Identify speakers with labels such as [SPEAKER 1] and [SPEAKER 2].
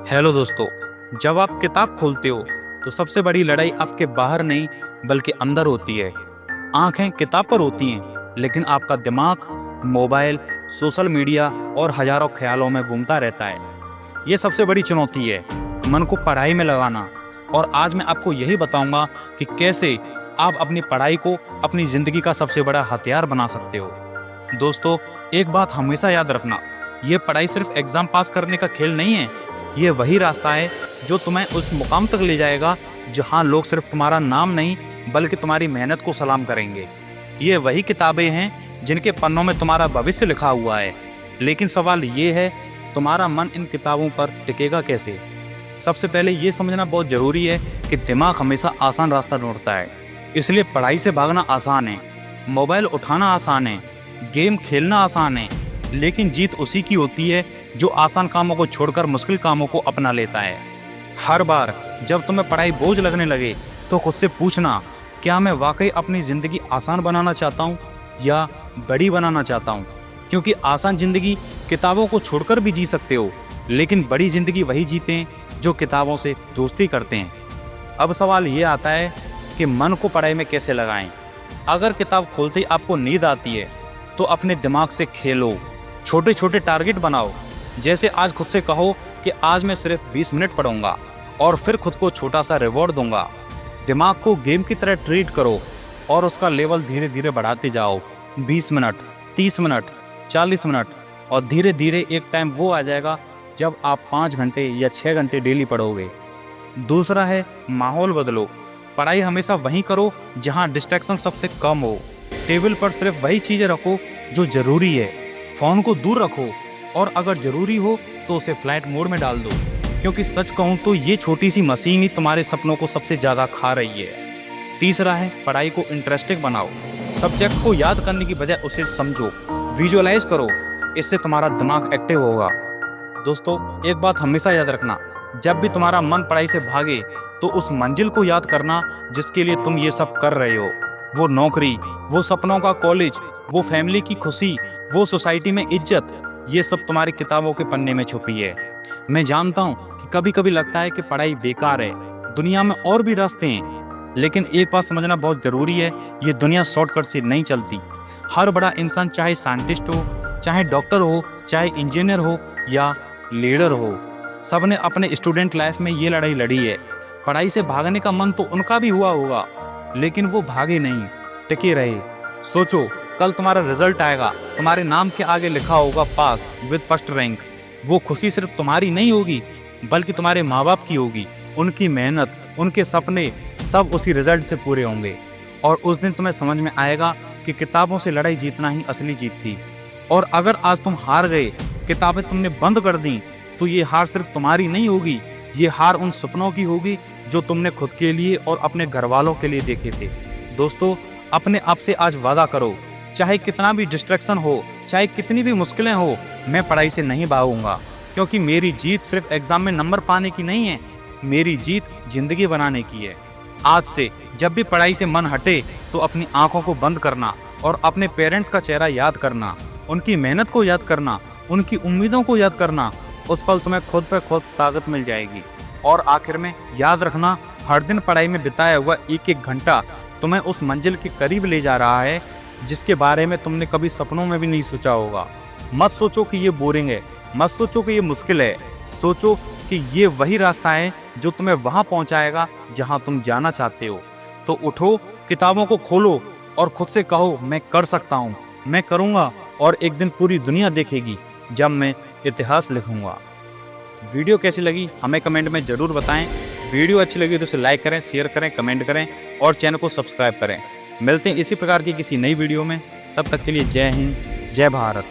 [SPEAKER 1] Hello दोस्तों। जब आप किताब खोलते हो तो सबसे बड़ी लड़ाई आपके बाहर नहीं बल्कि अंदर होती है। आंखें किताब पर होती हैं लेकिन आपका दिमाग मोबाइल, सोशल मीडिया और हजारों ख्यालों में घूमता रहता है। ये सबसे बड़ी चुनौती है, मन को पढ़ाई में लगाना। और आज मैं आपको यही बताऊंगा कि कैसे आप अपनी पढ़ाई को अपनी ज़िंदगी का सबसे बड़ा हथियार बना सकते हो। दोस्तों, एक बात हमेशा याद रखना, ये पढ़ाई सिर्फ एग्ज़ाम पास करने का खेल नहीं है। ये वही रास्ता है जो तुम्हें उस मुकाम तक ले जाएगा जहाँ लोग सिर्फ तुम्हारा नाम नहीं बल्कि तुम्हारी मेहनत को सलाम करेंगे। ये वही किताबें हैं जिनके पन्नों में तुम्हारा भविष्य लिखा हुआ है। लेकिन सवाल ये है, तुम्हारा मन इन किताबों पर टिकेगा कैसे? सबसे पहले ये समझना बहुत ज़रूरी है कि दिमाग हमेशा आसान रास्ता ढूंढता है। इसलिए पढ़ाई से भागना आसान है, मोबाइल उठाना आसान है, गेम खेलना आसान है, लेकिन जीत उसी की होती है जो आसान कामों को छोड़कर मुश्किल कामों को अपना लेता है। हर बार जब तुम्हें पढ़ाई बोझ लगने लगे तो खुद से पूछना, क्या मैं वाकई अपनी ज़िंदगी आसान बनाना चाहता हूँ या बड़ी बनाना चाहता हूँ? क्योंकि आसान ज़िंदगी किताबों को छोड़कर भी जी सकते हो, लेकिन बड़ी ज़िंदगी वही जीते हैं जो किताबों से दोस्ती करते हैं। अब सवाल ये आता है कि मन को पढ़ाई में कैसे लगाएं। अगर किताब खोलते ही आपको नींद आती है तो अपने दिमाग से खेलो, छोटे छोटे टारगेट बनाओ। जैसे आज खुद से कहो कि आज मैं सिर्फ 20 मिनट पढ़ूंगा और फिर खुद को छोटा सा रिवॉर्ड दूंगा। दिमाग को गेम की तरह ट्रीट करो और उसका लेवल धीरे धीरे बढ़ाते जाओ। 20 मिनट, 30 मिनट, 40 मिनट, और धीरे धीरे एक टाइम वो आ जाएगा जब आप 5 घंटे या 6 घंटे डेली पढ़ोगे। दूसरा है, माहौल बदलो। पढ़ाई हमेशा वहीं करो जहाँ डिस्ट्रैक्शन सबसे कम हो। टेबल पर सिर्फ वही चीज़ें रखो जो ज़रूरी है। फ़ोन को दूर रखो और अगर ज़रूरी हो तो उसे फ्लाइट मोड में डाल दो, क्योंकि सच कहूँ तो ये छोटी सी मशीन ही तुम्हारे सपनों को सबसे ज़्यादा खा रही है। तीसरा है, पढ़ाई को इंटरेस्टिंग बनाओ। सब्जेक्ट को याद करने की बजाय उसे समझो, विजुअलाइज करो। इससे तुम्हारा दिमाग एक्टिव होगा। दोस्तों, एक बात हमेशा याद रखना, जब भी तुम्हारा मन पढ़ाई से भागे तो उस मंजिल को याद करना जिसके लिए तुम ये सब कर रहे हो। वो नौकरी, वो सपनों का कॉलेज, वो फैमिली की खुशी, वो सोसाइटी में इज्जत, ये सब तुम्हारी किताबों के पन्ने में छुपी है। मैं जानता हूँ कि कभी कभी लगता है कि पढ़ाई बेकार है, दुनिया में और भी रास्ते हैं, लेकिन एक बात समझना बहुत ज़रूरी है, ये दुनिया शॉर्टकट से नहीं चलती। हर बड़ा इंसान, चाहे साइंटिस्ट हो, चाहे डॉक्टर हो, चाहे इंजीनियर हो या लीडर हो, सब ने अपने स्टूडेंट लाइफ में ये लड़ाई लड़ी है। पढ़ाई से भागने का मन तो उनका भी हुआ होगा, लेकिन वो भागे नहीं, टिके रहे। सोचो, कल तुम्हारा रिजल्ट आएगा, तुम्हारे नाम के आगे लिखा होगा पास विद फर्स्ट रैंक। वो खुशी सिर्फ तुम्हारी नहीं होगी बल्कि तुम्हारे माँ बाप की होगी। उनकी मेहनत, उनके सपने सब उसी रिजल्ट से पूरे होंगे। और उस दिन तुम्हें समझ में आएगा कि किताबों से लड़ाई जीतना ही असली जीत थी। और अगर आज तुम हार गए, किताबें तुमने बंद कर दी, तो ये हार सिर्फ तुम्हारी नहीं होगी, ये हार उन सपनों की होगी जो तुमने खुद के लिए और अपने घर वालों के लिए देखे थे। दोस्तों, अपने आप से आज वादा करो, चाहे कितना भी डिस्ट्रैक्शन हो, चाहे कितनी भी मुश्किलें हो, मैं पढ़ाई से नहीं भागूंगा। क्योंकि मेरी जीत सिर्फ एग्जाम में नंबर पाने की नहीं है, मेरी जीत जिंदगी बनाने की है। आज से जब भी पढ़ाई से मन हटे तो अपनी आंखों को बंद करना और अपने पेरेंट्स का चेहरा याद करना, उनकी मेहनत को याद करना, उनकी उम्मीदों को याद करना। उस पल तुम्हें खुद पे खुद ताकत मिल जाएगी। और आखिर में याद रखना, हर दिन पढ़ाई में बिताया हुआ एक एक घंटा तुम्हें उस मंजिल के करीब ले जा रहा है जिसके बारे में तुमने कभी सपनों में भी नहीं सोचा होगा। मत सोचो कि ये बोरिंग है, मत सोचो कि ये मुश्किल है, सोचो कि ये वही रास्ता है जो तुम्हें वहाँ पहुँचाएगा जहाँ तुम जाना चाहते हो। तो उठो, किताबों को खोलो और खुद से कहो, मैं कर सकता हूँ, मैं करूँगा, और एक दिन पूरी दुनिया देखेगी जब मैं इतिहास लिखूँगा। वीडियो कैसी लगी हमें कमेंट में ज़रूर बताएं। वीडियो अच्छी लगी तो उसे लाइक करें, शेयर करें, कमेंट करें और चैनल को सब्सक्राइब करें। मिलते हैं इसी प्रकार की किसी नई वीडियो में, तब तक के लिए जय हिंद, जय भारत।